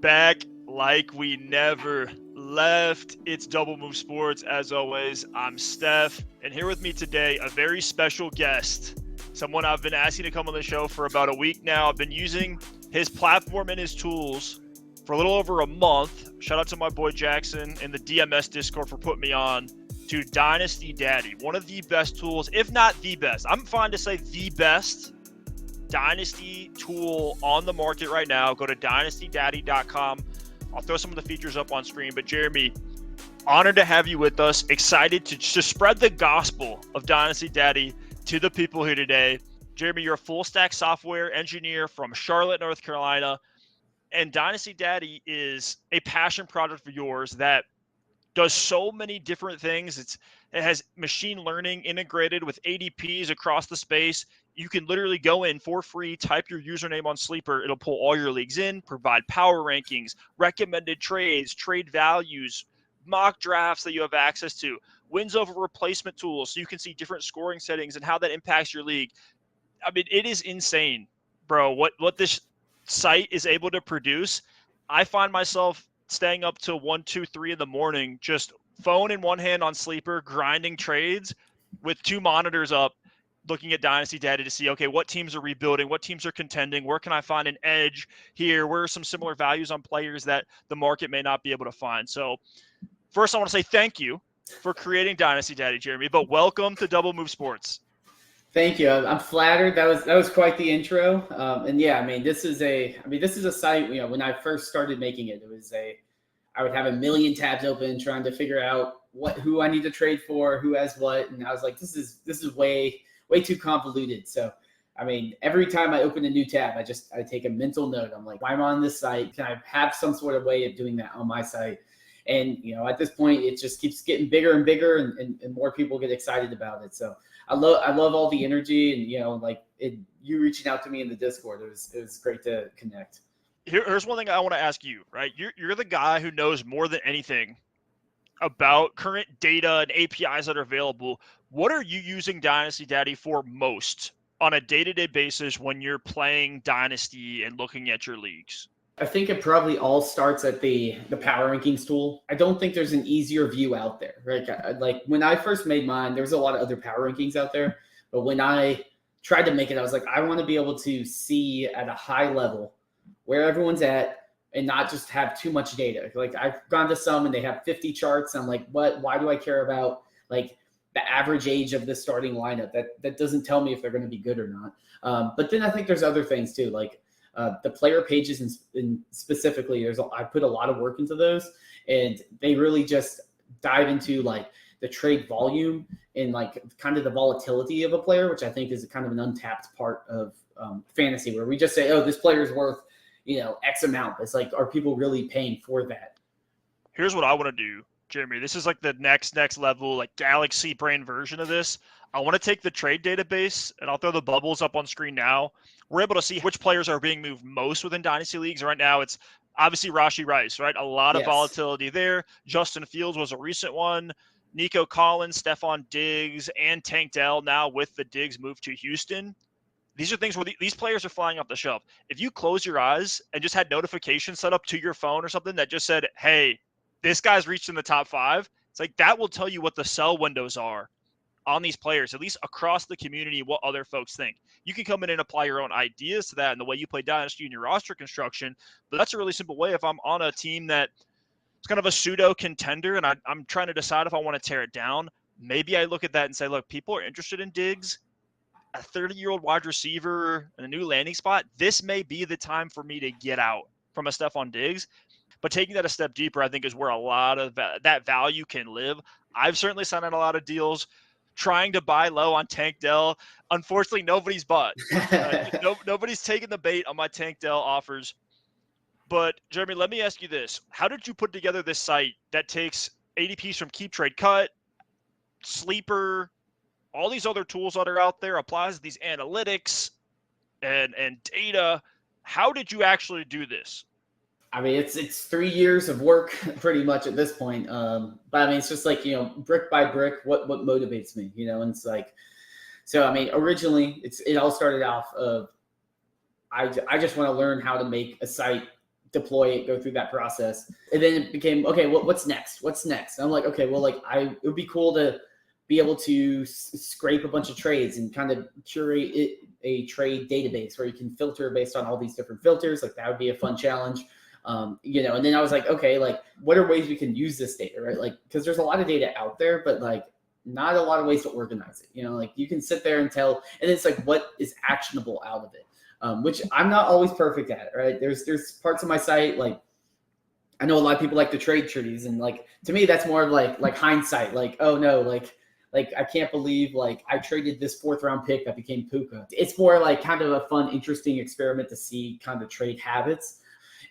back like we never left. It's Double Move Sports. As always, I'm Steph, and here with me today, a very special guest, someone I've been asking to come on the show for about a week now. I've been using his platform and his tools for a little over a month. Shout out to my boy Jackson in the DMS Discord for putting me on to Dynasty Daddy, one of the best tools, if not the best. I'm fine to say the best Dynasty tool on the market right now. Go to dynastydaddy.com. I'll throw some of the features up on screen. But Jeremy, honored to have you with us. Excited to spread the gospel of Dynasty Daddy to the people here today. Jeremy, you're a full stack software engineer from Charlotte, North Carolina. And Dynasty Daddy is a passion project for yours that does so many different things. It has machine learning integrated with ADPs across the space. You can literally go in for free, type your username on Sleeper. It'll pull all your leagues in, provide power rankings, recommended trades, trade values, mock drafts that you have access to, wins over replacement tools, so you can see different scoring settings and how that impacts your league. I mean, it is insane, bro, what this site is able to produce. I find myself staying up till 1, 2, 3 in the morning, just phone in one hand on Sleeper, grinding trades with 2 monitors up, looking at Dynasty Data to see, okay, what teams are rebuilding, what teams are contending, where can I find an edge here, where are some similar values on players that the market may not be able to find. So first, I want to say thank you for creating Dynasty Daddy, Jeremy, but welcome to Double Move Sports. Thank you. I'm flattered. That was quite the intro. And yeah, this is a site. When I first started making it, I would have a million tabs open trying to figure out who I need to trade for, who has what, and I was like, this is way too convoluted. So, every time I open a new tab, I take a mental note. I'm like, why am I on this site? Can I have some sort of way of doing that on my site? And at this point, it just keeps getting bigger and bigger, and more people get excited about it. So I love all the energy, and you reaching out to me in the Discord. It was great to connect. Here's one thing I want to ask you, right? You're the guy who knows more than anything about current data and APIs that are available. What are you using Dynasty Daddy for most on a day-to-day basis when you're playing Dynasty and looking at your leagues? I think it probably all starts at the power rankings tool. I don't think there's an easier view out there, right? Like when I first made mine, there was a lot of other power rankings out there. But when I tried to make it, I was like, I want to be able to see at a high level where everyone's at and not just have too much data. Like I've gone to some and they have 50 charts. And I'm like, why do I care about like the average age of the starting lineup? That doesn't tell me if they're going to be good or not. But then I think there's other things too, like the player pages and specifically, I put a lot of work into those, and they really just dive into like the trade volume and like kind of the volatility of a player, which I think is kind of an untapped part of fantasy, where we just say, oh, this player is worth X amount. It's like, are people really paying for that? Here's what I want to do, Jeremy. This is like the next level, like galaxy brain version of this. I want to take the trade database, and I'll throw the bubbles up on screen now. We're able to see which players are being moved most within Dynasty Leagues. Right now, it's obviously RASHEE Rice, right? A lot of volatility there. Justin Fields was a recent one. Nico Collins, Stephon Diggs, and Tank Dell now with the Diggs move to Houston. These are things where these players are flying off the shelf. If you close your eyes and just had notifications set up to your phone or something that just said, hey, this guy's reached in the top 5, it's like that will tell you what the sell windows are on these players, at least across the community, what other folks think. You can come in and apply your own ideas to that and the way you play Dynasty in your roster construction, but that's a really simple way. If I'm on a team that it's kind of a pseudo contender and I'm trying to decide if I want to tear it down, maybe I look at that and say, look, people are interested in Diggs, a 30-year-old wide receiver and a new landing spot. This may be the time for me to get out from a Stephon Diggs. But taking that a step deeper, I think, is where a lot of that value can live. I've certainly signed on a lot of deals trying to buy low on Tank Dell. Unfortunately, nobody's bought. Nobody's taken the bait on my Tank Dell offers. But, Jeremy, let me ask you this. How did you put together this site that takes ADPs from Keep Trade Cut, Sleeper, all these other tools that are out there, applies these analytics and data? How did you actually do this? It's 3 years of work pretty much at this point. But it's just like, brick by brick, what motivates me, and it's like, so, originally it all started off of, I just want to learn how to make a site deploy it, go through that process. And then it became, okay, what's next? What's next? And I'm like, okay, well, like it would be cool to be able to scrape a bunch of trades and kind of curate a trade database where you can filter based on all these different filters. Like that would be a fun challenge. You know, and then I was like, okay, like what are ways we can use this data, right? Like, because there's a lot of data out there, but like not a lot of ways to organize it. You know, like you can sit there and tell, and it's like what is actionable out of it, which I'm not always perfect at, right? There's parts of my site, like I know a lot of people like the trade trees, and like to me that's more of like hindsight, like, oh no, like I can't believe like I traded this 4th round pick that became Puka. It's more like kind of a fun, interesting experiment to see kind of trade habits.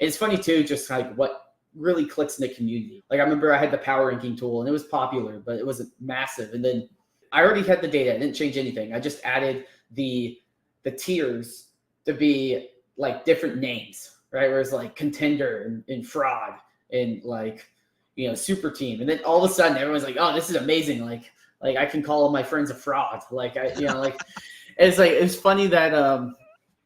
And it's funny too, just like what really clicks in the community. Like I remember I had the power ranking tool and it was popular, but it wasn't massive. And then I already had the data. I didn't change anything. I just added the tiers to be like different names, right? Whereas like contender and fraud and like, you know, super team. And then all of a sudden everyone's like, oh, this is amazing. Like I can call all my friends a fraud. Like it's funny that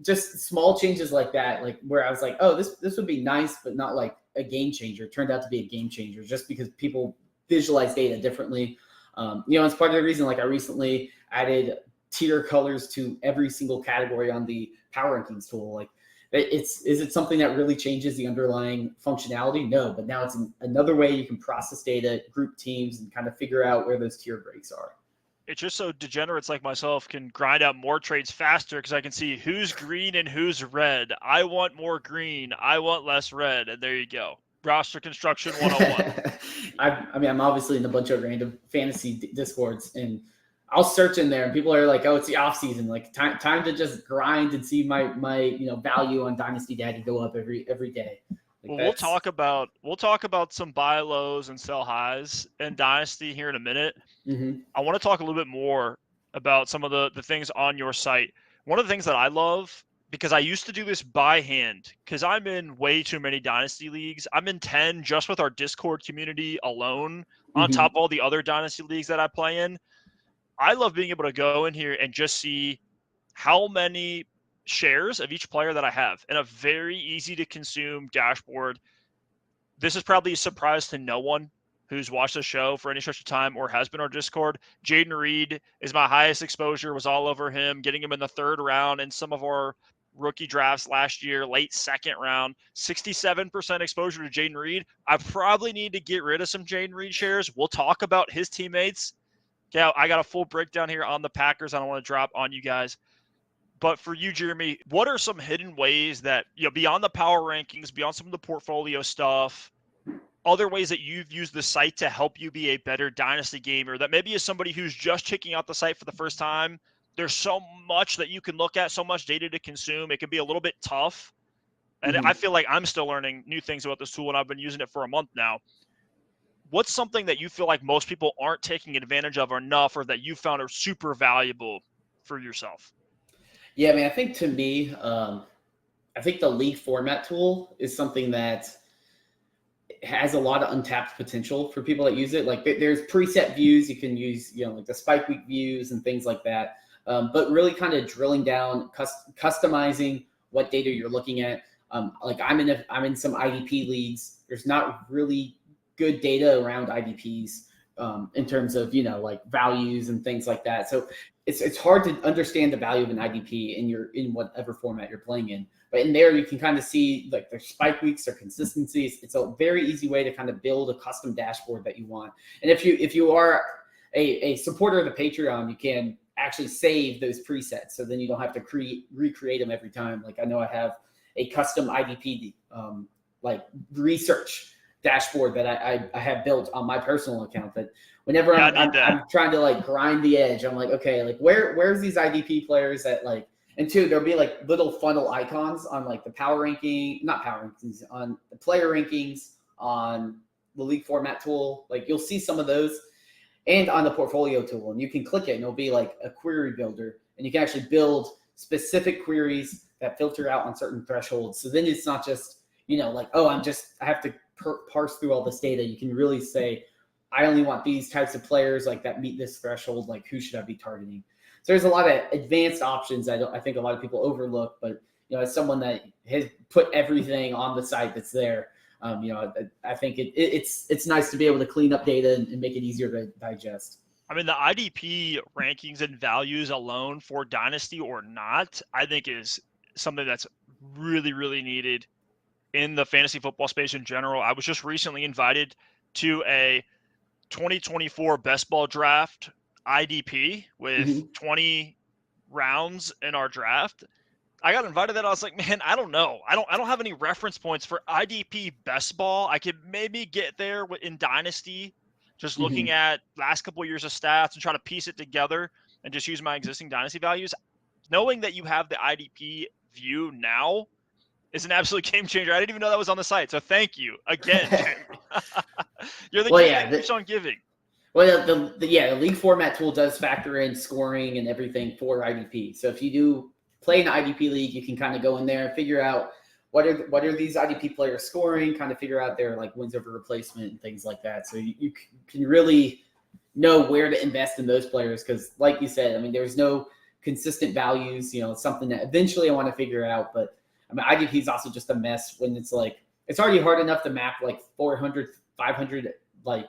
just small changes like that, like where I was like, oh, this would be nice, but not like a game changer. It turned out to be a game changer just because people visualize data differently. You know, it's part of the reason, like I recently added tier colors to every single category on the power rankings tool. Like is it something that really changes the underlying functionality? No, but now it's another way you can process data, group teams, and kind of figure out where those tier breaks are. It's just so degenerates like myself can grind out more trades faster because I can see who's green and who's red. I want more green. I want less red. And there you go. Roster construction 101. I mean, I'm obviously in a bunch of random fantasy discords, and I'll search in there and people are like, oh, it's the off season. Like time to just grind and see my you know, value on Dynasty Daddy go up every day. Like well, we'll talk about some buy lows and sell highs in Dynasty here in a minute. Mm-hmm. I want to talk a little bit more about some of the things on your site. One of the things that I love, because I used to do this by hand, because I'm in way too many Dynasty leagues. I'm in 10 just with our Discord community alone, on top of all the other Dynasty leagues that I play in. I love being able to go in here and just see how many shares of each player that I have in a very easy to consume dashboard. This is probably a surprise to no one who's watched the show for any stretch of time or has been on our Discord. Jaden Reed is my highest exposure, was all over him, getting him in the 3rd round in some of our rookie drafts last year, late 2nd round, 67% exposure to Jaden Reed. I probably need to get rid of some Jaden Reed shares. We'll talk about his teammates. Yeah, I got a full breakdown here on the Packers I don't want to drop on you guys. But for you, Jeremy, what are some hidden ways that, you know, beyond the power rankings, beyond some of the portfolio stuff, other ways that you've used the site to help you be a better Dynasty gamer that maybe is somebody who's just checking out the site for the first time? There's so much that you can look at, so much data to consume. It can be a little bit tough. And I feel like I'm still learning new things about this tool, and I've been using it for a month now. What's something that you feel like most people aren't taking advantage of enough, or that you found are super valuable for yourself? Yeah, I mean, I think to me, I think the league format tool is something that has a lot of untapped potential for people that use it. Like there's preset views you can use, you know, like the spike week views and things like that. But really kind of drilling down, customizing what data you're looking at. Like I'm in some IDP leagues. There's not really good data around IDPs in terms of, you know, like values and things like that. So it's hard to understand the value of an IDP in whatever format you're playing in. But in there, you can kind of see like their spike weeks, their consistencies. It's a very easy way to kind of build a custom dashboard that you want. And if you are a supporter of the Patreon, you can actually save those presets. So then you don't have to recreate them every time. Like I know I have a custom IDP like research dashboard that I have built on my personal account that whenever I'm trying to like grind the edge, I'm like, okay, like where's these IDP players that like, and two, there'll be like little funnel icons on like the not power rankings, on the player rankings, on the league format tool. Like you'll see some of those, and on the portfolio tool, and you can click it and it'll be like a query builder, and you can actually build specific queries that filter out on certain thresholds. So then it's not just, you know, like, oh, I have to parse through all this data. You can really say, I only want these types of players like that meet this threshold. Like who should I be targeting? So there's a lot of advanced options I think a lot of people overlook, but as someone that has put everything on the site that's there, I think it's nice to be able to clean up data and make it easier to digest. I mean, the IDP rankings and values alone for Dynasty or not, I think is something that's really, really needed in the fantasy football space in general. I was just recently invited to a 2024 best ball draft IDP with 20 rounds in our draft. I got invited that. I was like, man, I don't know. I don't have any reference points for IDP best ball. I could maybe get there in Dynasty, just looking at last couple of years of stats and try to piece it together and just use my existing Dynasty values. Knowing that you have the IDP view now is an absolute game changer. I didn't even know that was on the site. So thank you again, Jeremy. You're the gift that keeps on giving. Well, the league format tool does factor in scoring and everything for IDP. So if you do play an IDP league, you can kind of go in there and figure out what are these IDP players scoring, kind of figure out their like wins over replacement and things like that. So you can really know where to invest in those players because, like you said, I mean, there's no consistent values. It's something that eventually I want to figure out. But I mean, IDP is also just a mess when it's already hard enough to map like 400, 500 like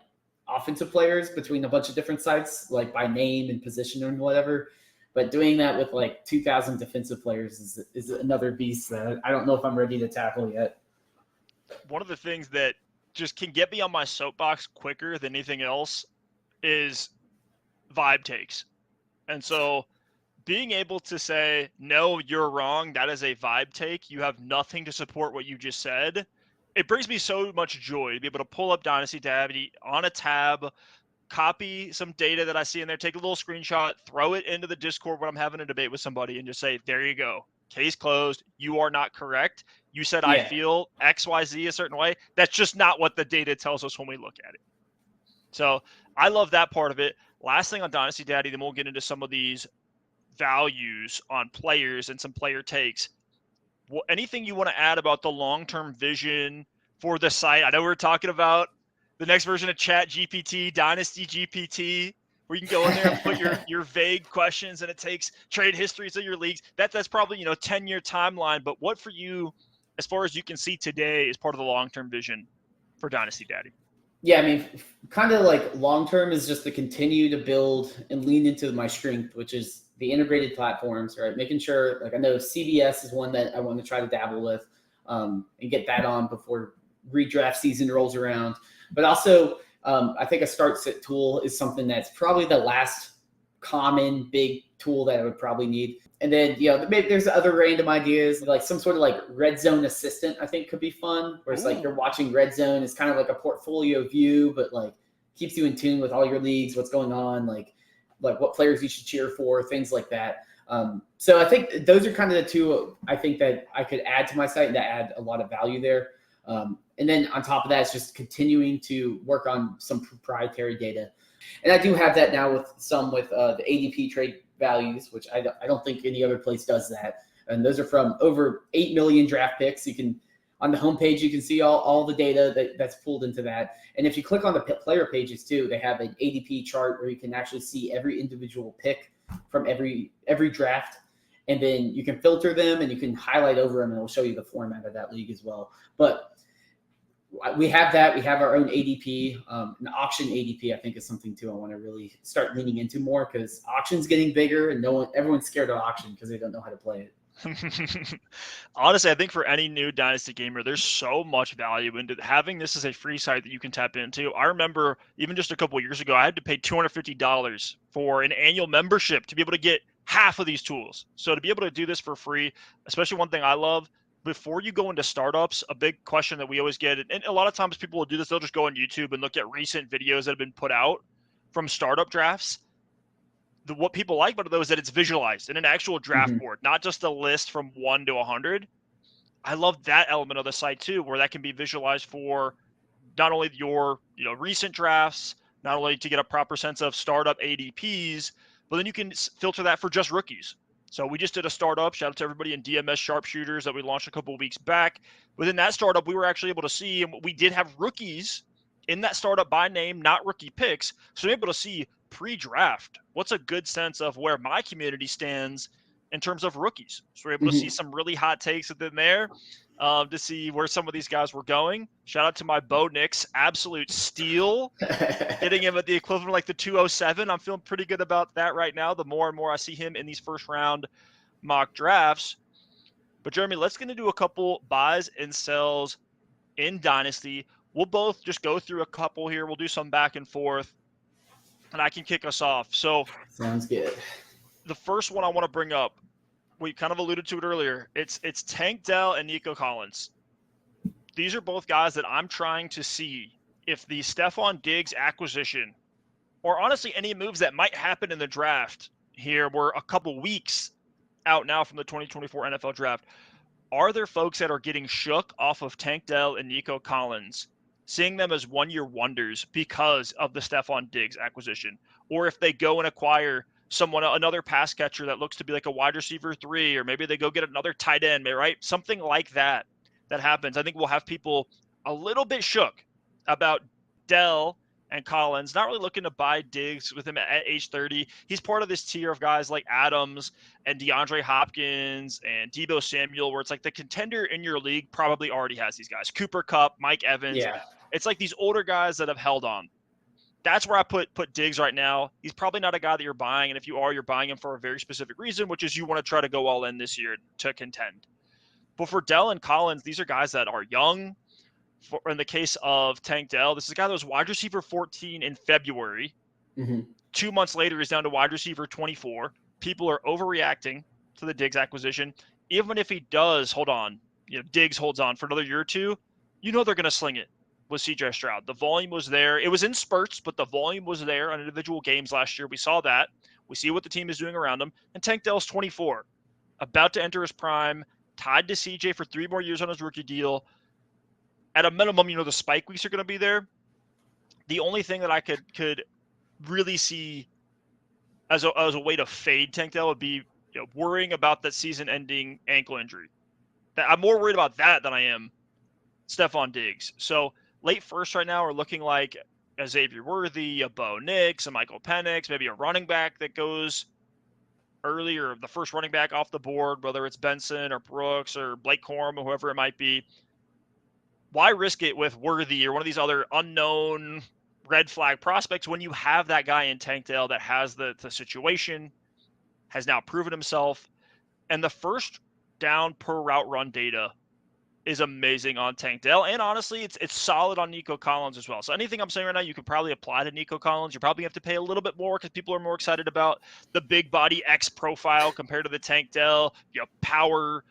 offensive players between a bunch of different sites, like by name and position and whatever. But doing that with like 2,000 defensive players is another beast that I don't know if I'm ready to tackle yet. One of the things that just can get me on my soapbox quicker than anything else is vibe takes. And so being able to say, no, you're wrong, that is a vibe take, you have nothing to support what you just said, it brings me so much joy to be able to pull up Dynasty Davy on a tab, copy some data that I see in there, take a little screenshot, throw it into the Discord when I'm having a debate with somebody and just say, there you go. Case closed. You are not correct. You said I feel XYZ a certain way. That's just not what the data tells us when we look at it. So I love that part of it. Last thing on Dynasty Daddy, then we'll get into some of these values on players and some player takes. Anything you want to add about the long-term vision for the site? I know we're talking about the next version of Chat GPT, Dynasty GPT, where you can go in there and put your vague questions and it takes trade histories of your leagues. That's probably 10-year timeline. But what for you, as far as you can see today, is part of the long-term vision for Dynasty Daddy? Yeah, I mean, kind of like long-term is just to continue to build and lean into my strength, which is the integrated platforms, right? Making sure, like I know CBS is one that I want to try to dabble with and get that on before redraft season rolls around. But also, I think a start sit tool is something that's probably the last common big tool that I would probably need. And then, maybe there's other random ideas, like some sort of like red zone assistant, I think could be fun, where it's like you're watching red zone. It's kind of like a portfolio view, but like keeps you in tune with all your leagues, what's going on, like what players you should cheer for, things like that. So I think those are kind of the two I think that I could add to my site and to add a lot of value there. And then on top of that, it's just continuing to work on some proprietary data. And I do have that now with the ADP trade values, which I don't think any other place does that. And those are from over 8 million draft picks. You can, on the homepage, you can see all the data that's pulled into that. And if you click on the player pages too, they have an ADP chart where you can actually see every individual pick from every draft. And then you can filter them and you can highlight over them and it'll show you the format of that league as well. But we have that. We have our own ADP. An auction ADP, I think, is something too I want to really start leaning into more because auction's getting bigger and everyone's scared of auction because they don't know how to play it. Honestly, I think for any new Dynasty gamer, there's so much value into having this as a free site that you can tap into. I remember even just a couple of years ago, I had to pay $250 for an annual membership to be able to get half of these tools. So to be able to do this for free, especially one thing I love, before you go into startups, a big question that we always get, and a lot of times people will do this, they'll just go on YouTube and look at recent videos that have been put out from startup drafts. What people like about those is that it's visualized in an actual draft board, not just a list from 1 to 100. I love that element of the site too, where that can be visualized for not only your recent drafts, not only to get a proper sense of startup ADPs, but then you can filter that for just rookies. So we just did a startup. Shout out to everybody in DMS Sharpshooters that we launched a couple of weeks back. Within that startup, we were actually able to see, and we did have rookies in that startup by name, not rookie picks. So we're able to see pre-draft what's a good sense of where my community stands in terms of rookies. So we're able to see some really hot takes within there to see where some of these guys were going. Shout out to my Bo Nix, absolute steal. Getting him at the equivalent of like the 207. I'm feeling pretty good about that right now. The more and more I see him in these first round mock drafts. But Jeremy, let's get into a couple buys and sells in Dynasty. We'll both just go through a couple here. We'll do some back and forth, and I can kick us off. So sounds good. The first one I want to bring up, we kind of alluded to it earlier. It's Tank Dell and Nico Collins. These are both guys that I'm trying to see if the Stephon Diggs acquisition, or honestly any moves that might happen in the draft here, we're a couple weeks out now from the 2024 NFL draft. Are there folks that are getting shook off of Tank Dell and Nico Collins, seeing them as one-year wonders because of the Stephon Diggs acquisition? Or if they go and acquire another pass catcher that looks to be like a wide receiver 3, or maybe they go get another tight end, right? Something like that happens. I think we'll have people a little bit shook about Dell and Collins, not really looking to buy Diggs with him at age 30. He's part of this tier of guys like Adams and DeAndre Hopkins and Deebo Samuel, where it's like the contender in your league probably already has these guys. Cooper Kupp, Mike Evans. Yeah. It's like these older guys that have held on. That's where I put Diggs right now. He's probably not a guy that you're buying, and if you are, you're buying him for a very specific reason, which is you want to try to go all in this year to contend. But for Dell and Collins, these are guys that are young. In the case of Tank Dell, this is a guy that was wide receiver 14 in February. 2 months later, he's down to wide receiver 24. People are overreacting to the Diggs acquisition. Even if he does Diggs holds on for another year or two, they're going to sling it with CJ Stroud. The volume was there. It was in spurts, but the volume was there on individual games last year. We saw that. We see what the team is doing around him. And Tank Dell's 24, about to enter his prime, tied to CJ for 3 more years on his rookie deal. At a minimum, the spike weeks are going to be there. The only thing that I could really see as a way to fade Tank Dell would be worrying about that season-ending ankle injury. I'm more worried about that than I am Stephon Diggs. So late first right now, we're looking like a Xavier Worthy, a Bo Nix, a Michael Penix, maybe a running back that goes early, or the first running back off the board, whether it's Benson or Brooks or Blake Corum or whoever it might be. Why risk it with Worthy or one of these other unknown red flag prospects when you have that guy in Tank Dell that has the situation, has now proven himself, and the first down per route run data is amazing on Tank Dell, and honestly, it's solid on Nico Collins as well. So anything I'm saying right now, you could probably apply to Nico Collins. You probably have to pay a little bit more because people are more excited about the big body X profile compared to the Tank Dell, power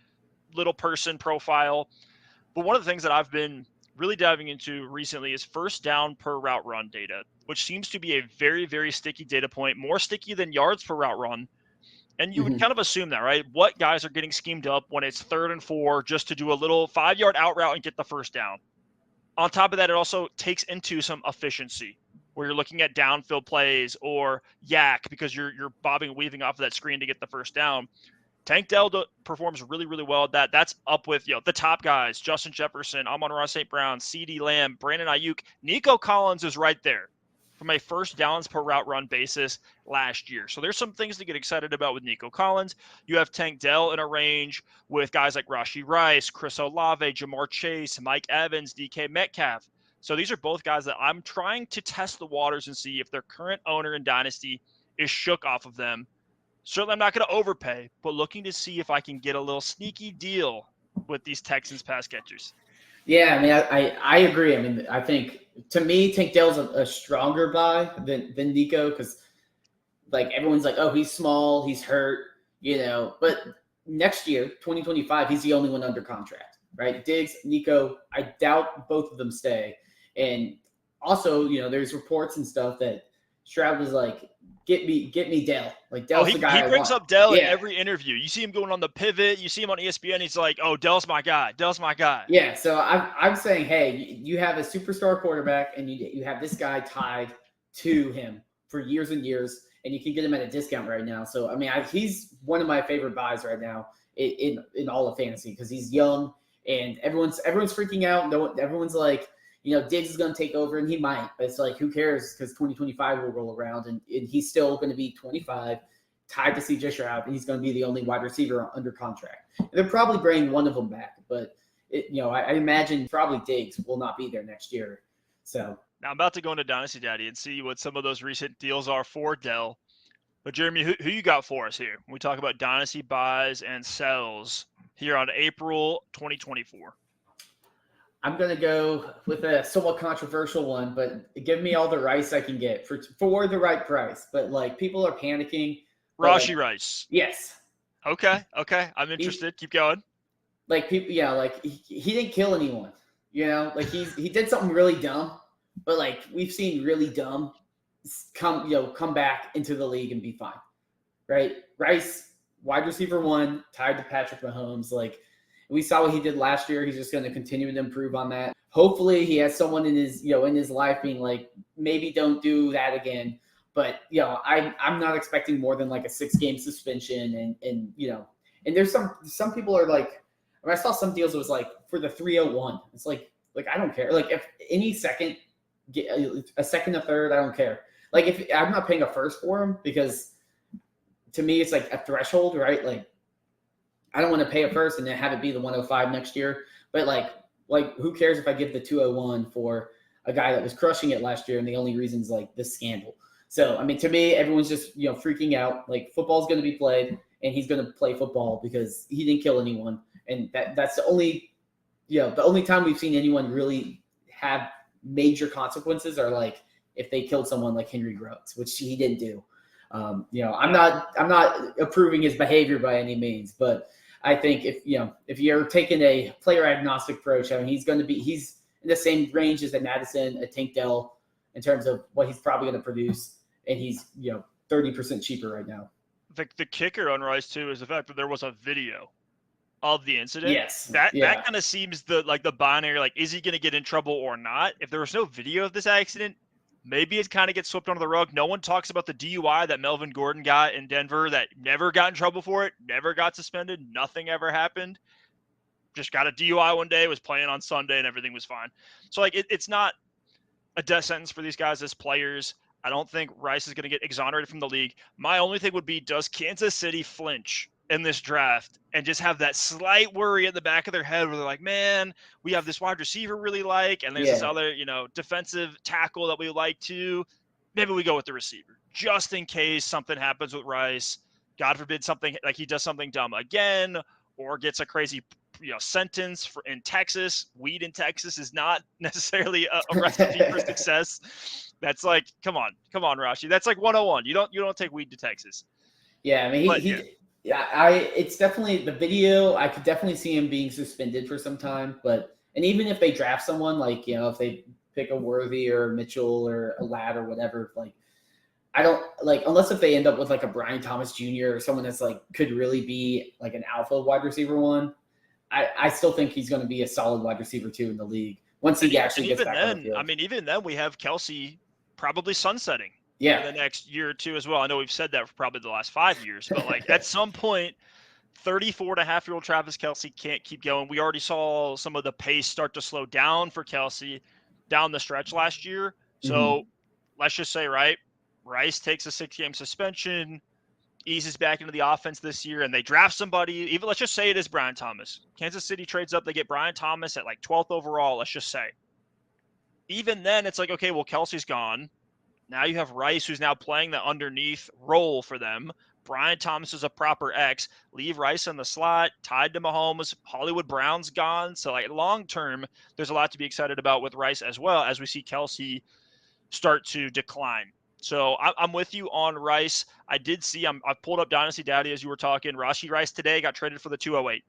little person profile. But one of the things that I've been really diving into recently is first down per route run data, which seems to be a very, very sticky data point, more sticky than yards per route run. And you would kind of assume that, right? What guys are getting schemed up when it's 3rd and 4 just to do a little 5-yard out route and get the first down. On top of that, it also takes into some efficiency where you're looking at downfield plays or yak because you're bobbing and weaving off of that screen to get the first down. Tank Dell performs really, really well at that. That's up with the top guys: Justin Jefferson, Amon-Ra St. Brown, CeeDee Lamb, Brandon Ayuk. Nico Collins is right there from a first downs per route run basis last year. So there's some things to get excited about with Nico Collins. You have Tank Dell in a range with guys like RASHEE Rice, Chris Olave, Jamar Chase, Mike Evans, DK Metcalf. So these are both guys that I'm trying to test the waters and see if their current owner in Dynasty is shook off of them. Certainly I'm not going to overpay, but looking to see if I can get a little sneaky deal with these Texans pass catchers. Yeah, I mean, I agree. I mean, I think, to me, Tank Dell's a stronger buy than Nico because, like, everyone's like, oh, he's small, he's hurt, But next year, 2025, he's the only one under contract, right? Diggs, Nico, I doubt both of them stay. And also, there's reports and stuff that Stroud was like, get me Dell. Like, Dell's the guy he brings up Dell in every interview. You see him going on the pivot. You see him on ESPN. He's like, oh, Dell's my guy. Dell's my guy. Yeah, so I'm saying, hey, you have a superstar quarterback, and you have this guy tied to him for years and years, and you can get him at a discount right now. So, I mean, he's one of my favorite buys right now in all of fantasy because he's young, and everyone's freaking out. Everyone's like, Diggs is going to take over, and he might. But it's like, who cares? Because 2025 will roll around, and he's still going to be 25. tied to CJ Stroud, and he's going to be the only wide receiver under contract. And they're probably bringing one of them back, but I imagine probably Diggs will not be there next year. So now I'm about to go into Dynasty Daddy and see what some of those recent deals are for Dell. But Jeremy, who you got for us here when we talk about Dynasty buys and sells here on April 2024? I'm going to go with a somewhat controversial one, but give me all the Rice I can get for the right price. But, like, people are panicking. RASHEE Rice. Yes. Okay. I'm interested. Keep going. Like, people, yeah, like, he didn't kill anyone. You know? Like, he did something really dumb. But, like, we've seen really dumb come back into the league and be fine. Right? Rice, wide receiver 1, tied to Patrick Mahomes. Like, we saw what he did last year. He's just going to continue to improve on that. Hopefully he has someone in his life being like, maybe don't do that again. But, I'm not expecting more than like a 6-game suspension. And there's some people are like, I saw some deals, it was like for the 301. It's like I don't care. Like if any second, get a second, a third, I don't care. Like if I'm not paying a first for him, because to me it's like a threshold, right? Like I don't want to pay a first and then have it be the 105 next year. But like who cares if I give the 201 for a guy that was crushing it last year and the only reason's like this scandal. So I mean, to me, everyone's just freaking out. Like football's going to be played, and he's going to play football because he didn't kill anyone, and that's the only time we've seen anyone really have major consequences are like if they killed someone like Henry Ruggs, which he didn't do. I'm not approving his behavior by any means, but I think if you're taking a player agnostic approach, I mean, he's in the same range as a Madison, a Tank Dell in terms of what he's probably going to produce, and he's 30% cheaper right now. The kicker on Rice too is the fact that there was a video of the incident. Yes, that kind of seems the binary. Like, is he going to get in trouble or not? If there was no video of this accident, maybe it kind of gets swept under the rug. No one talks about the DUI that Melvin Gordon got in Denver that never got in trouble for it, never got suspended, nothing ever happened. Just got a DUI one day, was playing on Sunday, and everything was fine. So, like, it's not a death sentence for these guys as players. I don't think Rice is going to get exonerated from the league. My only thing would be, does Kansas City flinch in this draft and just have that slight worry in the back of their head where they're like, man, we have this wide receiver really like, and there's this other, defensive tackle that we like too. Maybe we go with the receiver just in case something happens with Rice. God forbid something like he does something dumb again or gets a crazy sentence in Texas. Weed in Texas is not necessarily a recipe for success. That's like, come on, RASHEE. That's like 101. You don't take weed to Texas. Yeah, I mean, it's definitely the video. I could definitely see him being suspended for some time. And even if they draft someone, like, if they pick a Worthy or a Mitchell or a Ladd or whatever, like, I don't like, unless if they end up with like a Brian Thomas Jr. or someone that's like could really be like an alpha wide receiver one. I still think he's going to be a solid wide receiver too in the league once he actually gets back on the field. I mean, even then we have Kelsey probably sunsetting in the next year or two as well. I know we've said that for probably the last 5 years, but like at some point, 34.5-year-old Travis Kelsey can't keep going. We already saw some of the pace start to slow down for Kelsey down the stretch last year. So let's just say, right, Rice takes a 6-game suspension, eases back into the offense this year, and they draft somebody. Even let's just say it is Brian Thomas. Kansas City trades up, they get Brian Thomas at like 12th overall, let's just say. Even then, it's like, okay, well, Kelsey's gone. Now you have Rice, who's now playing the underneath role for them. Brian Thomas is a proper X. Leave Rice in the slot, tied to Mahomes. Hollywood Brown's gone. So, like, long term, there's a lot to be excited about with Rice as well as we see Kelsey start to decline. So I'm with you on Rice. I did see, I pulled up Dynasty Daddy as you were talking. RASHEE Rice today got traded for the 208.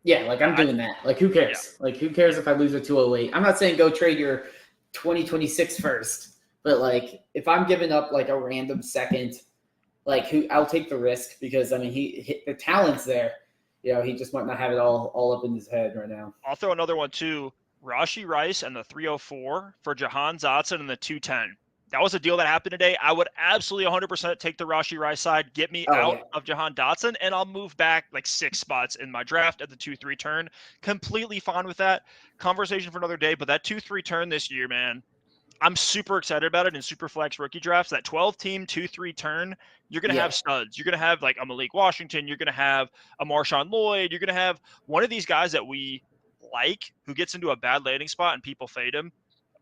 Yeah, like I'm doing that. Like, who cares? Yeah. Like, who cares if I lose a 208? I'm not saying go trade your 2026 first, but like if I'm giving up like a random second, like I'll take the risk because I mean the talent's there. He just might not have it all up in his head right now. I'll throw another one too. RASHEE Rice and the 304 for Jahan Dotson and the 210. That was a deal that happened today. I would absolutely 100% take the RASHEE Rice side, get me out of Jahan Dotson, and I'll move back like 6 spots in my draft at the 2-3 turn. Completely fine with that. Conversation for another day, but that 2-3 turn this year, man, I'm super excited about it in Superflex rookie drafts. That 12-team 2-3 turn, you're going to have studs. You're going to have like a Malik Washington. You're going to have a Marshawn Lloyd. You're going to have one of these guys that we like who gets into a bad landing spot and people fade him.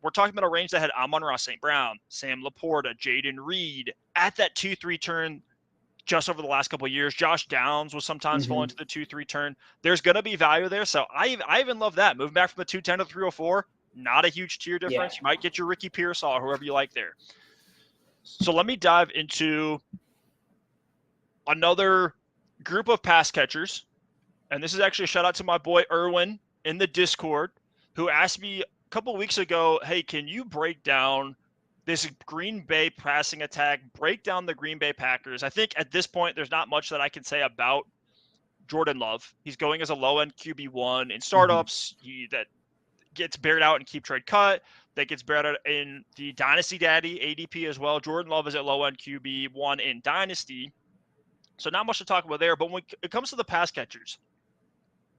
We're talking about a range that had Amon-Ra St. Brown, Sam Laporta, Jaden Reed at that 2-3 turn just over the last couple of years. Josh Downs will sometimes fall into the 2-3 turn. There's going to be value there. So I even love that. Moving back from the 210 to 304. Not a huge tier difference. You might get your Ricky Pearsall or whoever you like there. So let me dive into another group of pass catchers. And this is actually a shout out to my boy Erwin in the Discord, who asked me a couple of weeks ago, hey, can you break down this Green Bay passing attack, break down the Green Bay Packers? I think at this point, there's not much that I can say about Jordan Love. He's going as a low-end QB1 in startups. That gets bared out in keep trade cut, that gets bared out in the dynasty daddy ADP as well. Jordan Love is at low end QB1 in dynasty, so not much to talk about there. But when it comes to the pass catchers,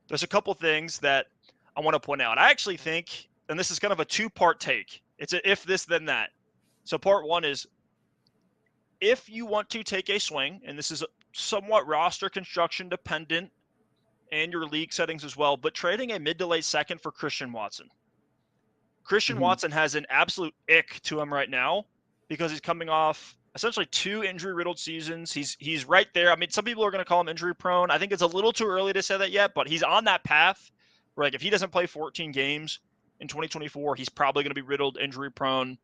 there's a couple things that I want to point out. I actually think, and this is kind of a two-part take, it's a if this then that. So part one is, if you want to take a swing, and this is somewhat roster construction dependent and your league settings as well, but trading a mid to late second for Christian Watson. Christian Watson has an absolute ick to him right now because he's coming off essentially 2 injury-riddled seasons. He's right there. I mean, some people are going to call him injury-prone. I think it's a little too early to say that yet, but he's on that path where, like, if he doesn't play 14 games in 2024, he's probably going to be riddled, injury-prone,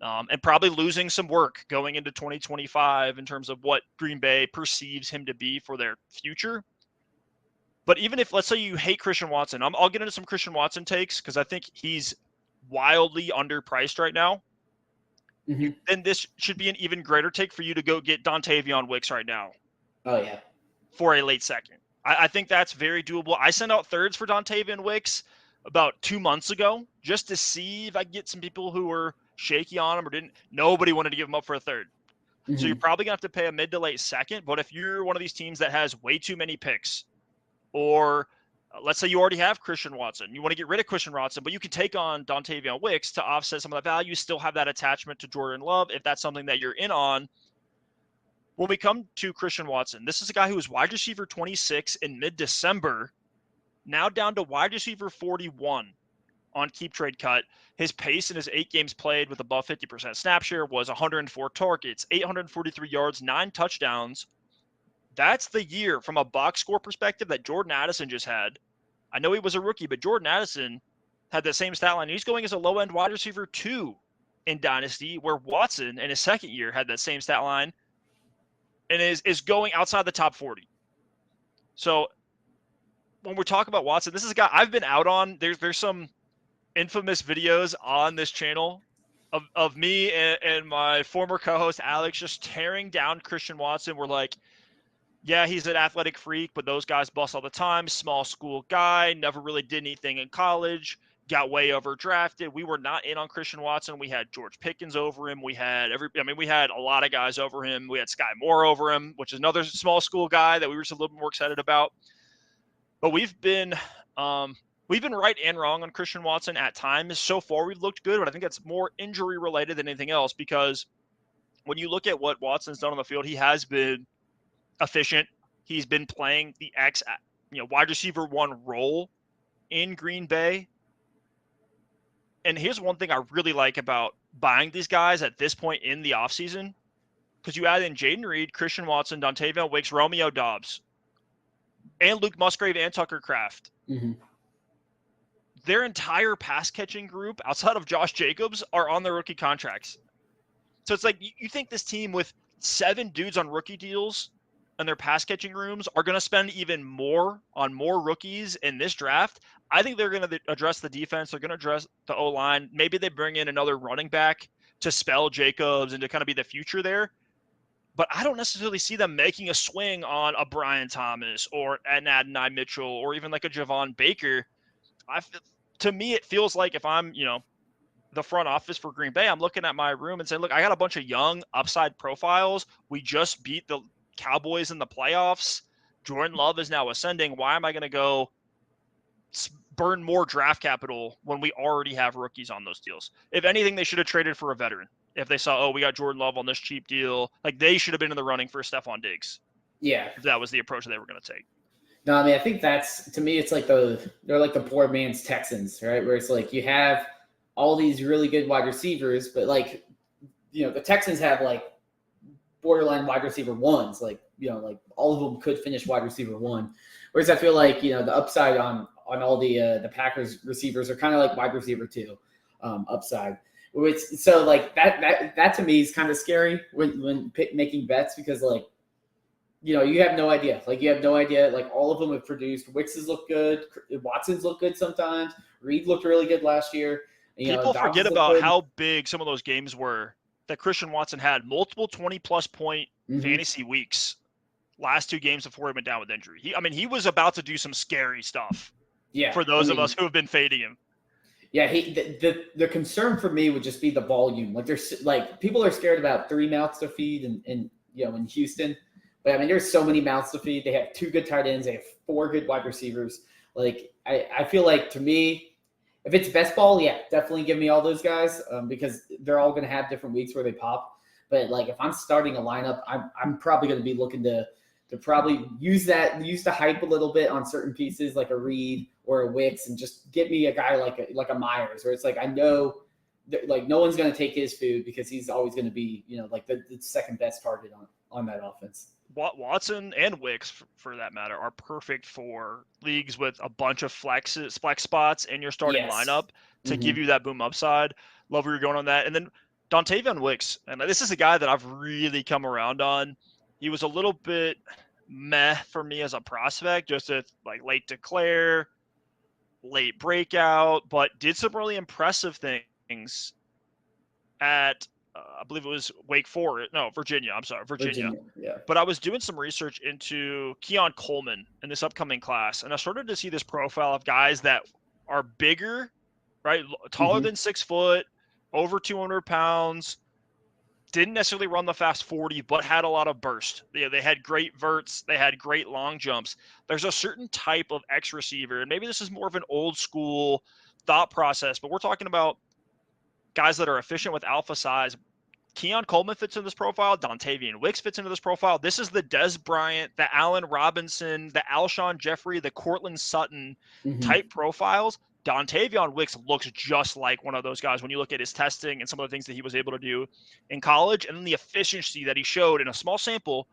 and probably losing some work going into 2025 in terms of what Green Bay perceives him to be for their future. But even if, let's say you hate Christian Watson, I'll get into some Christian Watson takes because I think he's wildly underpriced right now. Then this should be an even greater take for you to go get Dontayvion Wicks right now. Oh, yeah. For a late second. I think that's very doable. I sent out thirds for Dontayvion Wicks about 2 months ago just to see if I could get some people who were shaky on him or didn't. Nobody wanted to give him up for a third. So you're probably going to have to pay a mid to late second. But if you're one of these teams that has way too many picks, or let's say you already have Christian Watson, you want to get rid of Christian Watson, but you can take on Dontayvion Wicks to offset some of that value, still have that attachment to Jordan Love if that's something that you're in on. When we come to Christian Watson, this is a guy who was wide receiver 26 in mid-December, now down to wide receiver 41 on keep trade cut. His pace in his 8 games played with above 50% snap share was 104 targets, 843 yards, 9 touchdowns. That's the year from a box score perspective that Jordan Addison just had. I know he was a rookie, but Jordan Addison had the same stat line. He's going as a low-end wide receiver 2 in Dynasty, where Watson in his second year had that same stat line and is going outside the top 40. So when we're talking about Watson, this is a guy I've been out on. There's some infamous videos on this channel of me and my former co-host Alex just tearing down Christian Watson. We're like, yeah, he's an athletic freak, but those guys bust all the time. Small school guy, never really did anything in college, got way overdrafted. We were not in on Christian Watson. We had George Pickens over him. We had we had a lot of guys over him. We had Sky Moore over him, which is another small school guy that we were just a little bit more excited about. But we've been right and wrong on Christian Watson at times. So far, we've looked good, but I think that's more injury related than anything else, because when you look at what Watson's done on the field, he has been efficient. He's been playing the wide receiver 1 role in Green Bay. And here's one thing I really like about buying these guys at this point in the offseason, because you add in Jaden Reed, Christian Watson, Dontayvion Wicks, Romeo Doubs, and Luke Musgrave and Tucker Kraft. Their entire pass catching group outside of Josh Jacobs are on their rookie contracts. So it's like you think this team with 7 dudes on rookie deals and their pass catching rooms are going to spend even more on more rookies in this draft. I think they're going to address the defense. They're going to address the O-line. Maybe they bring in another running back to spell Jacobs and to kind of be the future there. But I don't necessarily see them making a swing on a Brian Thomas or an Adonai Mitchell or even like a Javon Baker. To me, it feels like if I'm, the front office for Green Bay, I'm looking at my room and saying, look, I got a bunch of young upside profiles. We just beat the Cowboys in the playoffs. Jordan Love is now ascending. Why am I going to go burn more draft capital when we already have rookies on those deals. If anything, they should have traded for a veteran. If they saw, oh, we got Jordan Love on this cheap deal, like they should have been in the running for Stephon Diggs. Yeah. If that was the approach that they were going to take. No, I mean, I think that's, to me, it's like they're like the poor man's Texans, right? Where it's like you have all these really good wide receivers, but like, the Texans have like borderline wide receiver ones, like, like all of them could finish wide receiver one. Whereas I feel like, the upside on all the Packers receivers are kind of like wide receiver two upside. So like that to me is kind of scary when making bets, because like, you have no idea. Like, you have no idea. Like, all of them have produced. Wicks's look good. Watson's look good sometimes. Reed looked really good last year. People forget about how big some of those games were that Christian Watson had. Multiple 20-plus point fantasy weeks last 2 games before he went down with injury. He was about to do some scary stuff. Yeah. For those of us who have been fading him. Yeah, the concern for me would just be the volume. Like, there's like people are scared about 3 mouths to feed in Houston. But there's so many mouths to feed. They have 2 good tight ends. They have 4 good wide receivers. Like, I feel like, to me, if it's best ball, yeah, definitely give me all those guys because they're all going to have different weeks where they pop. But like, if I'm starting a lineup, I'm probably going to be looking to probably use the hype a little bit on certain pieces, like a Reed or a Wicks, and just get me a guy like a Myers, where it's like I know like no one's going to take his food because he's always going to be like the second best target on that offense. Watson and Wicks, for that matter, are perfect for leagues with a bunch of flex spots in your starting lineup to give you that boom upside. Love where you're going on that. And then Dontayvion Wicks, and this is a guy that I've really come around on. He was a little bit meh for me as a prospect, just a like late declare, late breakout, but did some really impressive things at I believe it was Virginia. I'm sorry, Virginia. Yeah. But I was doing some research into Keon Coleman in this upcoming class, and I started to see this profile of guys that are bigger, right, taller than 6 foot, over 200 pounds, didn't necessarily run the fast 40, but had a lot of burst. They had great verts. They had great long jumps. There's a certain type of X receiver, and maybe this is more of an old school thought process, but we're talking about guys that are efficient with alpha size. Keon Coleman fits in this profile. Dontayvion Wicks fits into this profile. This is the Des Bryant, the Allen Robinson, the Alshon Jeffrey, the Cortland Sutton type profiles. Dontayvion Wicks looks just like one of those guys when you look at his testing and some of the things that he was able to do in college, and then the efficiency that he showed in a small sample.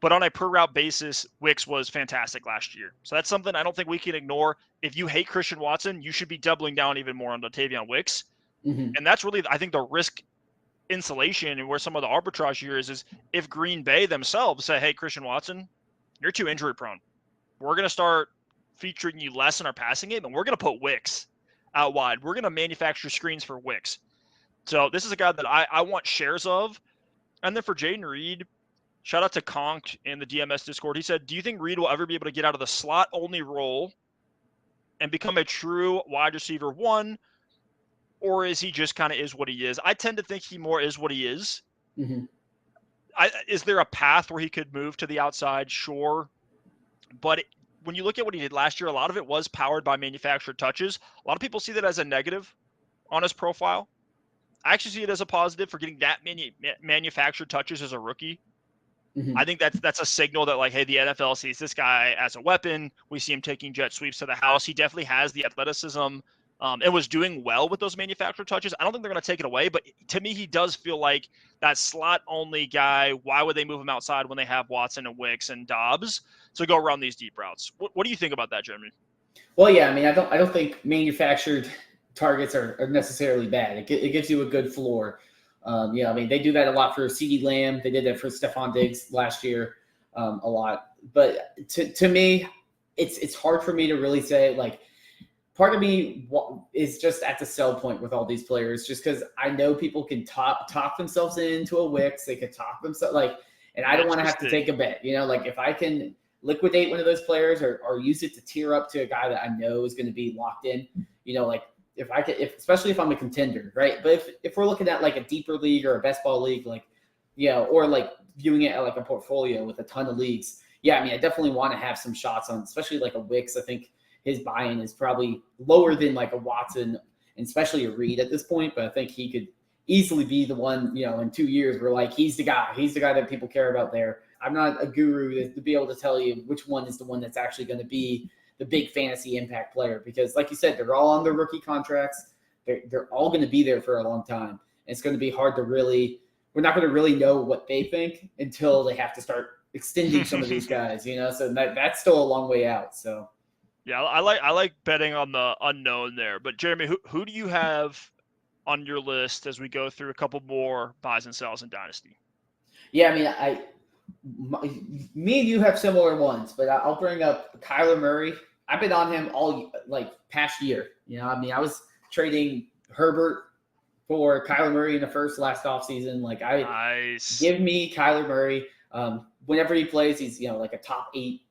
But on a per route basis, Wicks was fantastic last year. So that's something I don't think we can ignore. If you hate Christian Watson, you should be doubling down even more on Dontayvion Wicks. And that's really, I think, the risk insulation and where some of the arbitrage here is if Green Bay themselves say, hey, Christian Watson, you're too injury prone. We're going to start featuring you less in our passing game, and we're going to put Wicks out wide. We're going to manufacture screens for Wicks. So this is a guy that I want shares of. And then for Jaden Reed, shout out to Conk in the DMS Discord. He said, do you think Reed will ever be able to get out of the slot-only role and become a true wide receiver 1? Or is he just kind of is what he is? I tend to think he more is what he is. Is there a path where he could move to the outside? Sure. But when you look at what he did last year, a lot of it was powered by manufactured touches. A lot of people see that as a negative on his profile. I actually see it as a positive for getting that many manufactured touches as a rookie. I think that's a signal that, like, hey, the NFL sees this guy as a weapon. We see him taking jet sweeps to the house. He definitely has the athleticism. It was doing well with those manufactured touches. I don't think they're going to take it away, but to me, he does feel like that slot-only guy. Why would they move him outside when they have Watson and Wicks and Dobbs to go around these deep routes? What do you think about that, Jeremy? Well, yeah, I don't think manufactured targets are necessarily bad. It gives you a good floor. They do that a lot for CeeDee Lamb. They did that for Stephon Diggs last year a lot. But to me, it's hard for me to really say, like, part of me is just at the sell point with all these players, just because I know people can talk themselves into a Wicks. They could talk themselves and I don't want to have to take a bet. Like if I can liquidate one of those players or use it to tier up to a guy that I know is going to be locked in, like especially if I'm a contender, right? But if we're looking at like a deeper league or a best ball league, or like viewing it at like a portfolio with a ton of leagues, I definitely want to have some shots on, especially like a Wicks. I think his buy-in is probably lower than like a Watson, and especially a Reed at this point. But I think he could easily be the one, in 2 years we're like, he's the guy that people care about there. I'm not a guru to be able to tell you which one is the one that's actually going to be the big fantasy impact player, because like you said, they're all on their rookie contracts. They're all going to be there for a long time. And it's going to be hard to we're not going to really know what they think until they have to start extending some of these guys, so that's still a long way out. So yeah, I like betting on the unknown there. But Jeremy, who do you have on your list as we go through a couple more buys and sells in Dynasty? Yeah, I mean, me and you have similar ones, but I'll bring up Kyler Murray. I've been on him all past year. I was trading Herbert for Kyler Murray in the last offseason. Nice. Give me Kyler Murray. Whenever he plays, he's like a top 8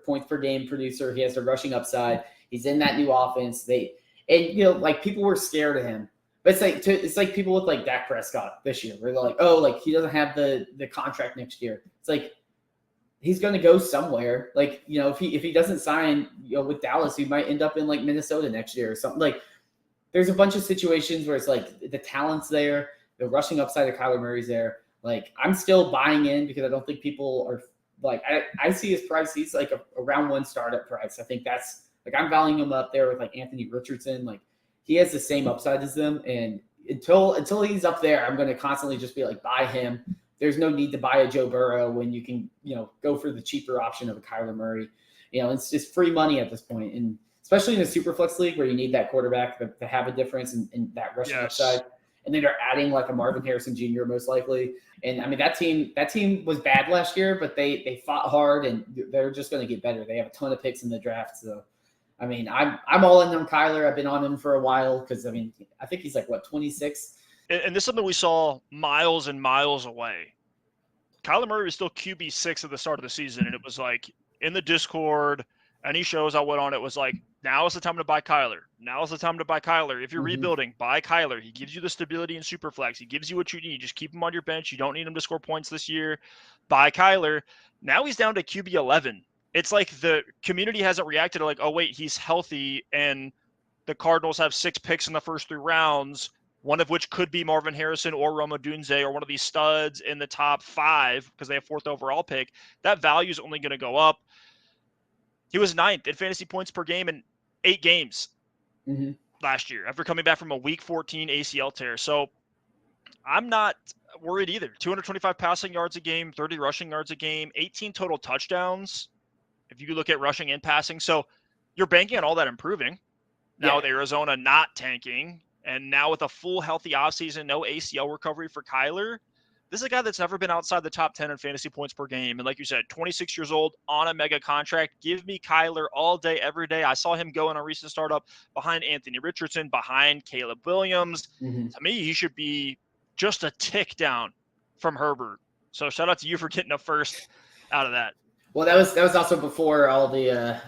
points per game producer. He has the rushing upside. He's in that new offense. People were scared of him. But it's like people with like Dak Prescott this year. Where they're like, oh, like he doesn't have the contract next year. It's like he's going to go somewhere. If he doesn't sign with Dallas, he might end up in like Minnesota next year or something. Like there's a bunch of situations where it's like the talent's there, the rushing upside of Kyler Murray's there. Like I'm still buying in because I don't think people are like I see his price. He's like a round 1 startup price. I think that's like I'm valuing him up there with like Anthony Richardson. Like he has the same upside as them, and until he's up there, I'm going to constantly just be like, buy him. There's no need to buy a Joe Burrow when you can, go for the cheaper option of a Kyler Murray. It's just free money at this point, and especially in a Superflex league where you need that quarterback to have a difference in that rushing upside. And then they're adding like a Marvin Harrison Jr. most likely. And I mean that team was bad last year, but they fought hard and they're just going to get better. They have a ton of picks in the draft, so. I mean, I'm all in on Kyler. I've been on him for a while because, I mean, I think he's like, 26? And this is something we saw miles and miles away. Kyler Murray was still QB6 at the start of the season, and it was like in the Discord, any shows I went on, it was like, now is the time to buy Kyler. Now is the time to buy Kyler. If you're rebuilding, buy Kyler. He gives you the stability in Superflex. He gives you what you need. Just keep him on your bench. You don't need him to score points this year. Buy Kyler. Now he's down to QB 11. It's like the community hasn't reacted to like, oh, wait, he's healthy, and the Cardinals have 6 picks in the first 3 rounds, one of which could be Marvin Harrison or Rome Odunze or one of these studs in the top 5 because they have 4th overall pick. That value is only going to go up. He was 9th in fantasy points per game in 8 games last year after coming back from a week 14 ACL tear. So I'm not worried either. 225 passing yards a game, 30 rushing yards a game, 18 total touchdowns. If you look at rushing and passing. So you're banking on all that improving. Now with Arizona not tanking, and now with a full healthy offseason, no ACL recovery for Kyler, this is a guy that's never been outside the top 10 in fantasy points per game. And like you said, 26 years old on a mega contract. Give me Kyler all day, every day. I saw him go in a recent startup behind Anthony Richardson, behind Caleb Williams. To me, he should be just a tick down from Herbert. So shout out to you for getting a first out of that. Well, that was also before all the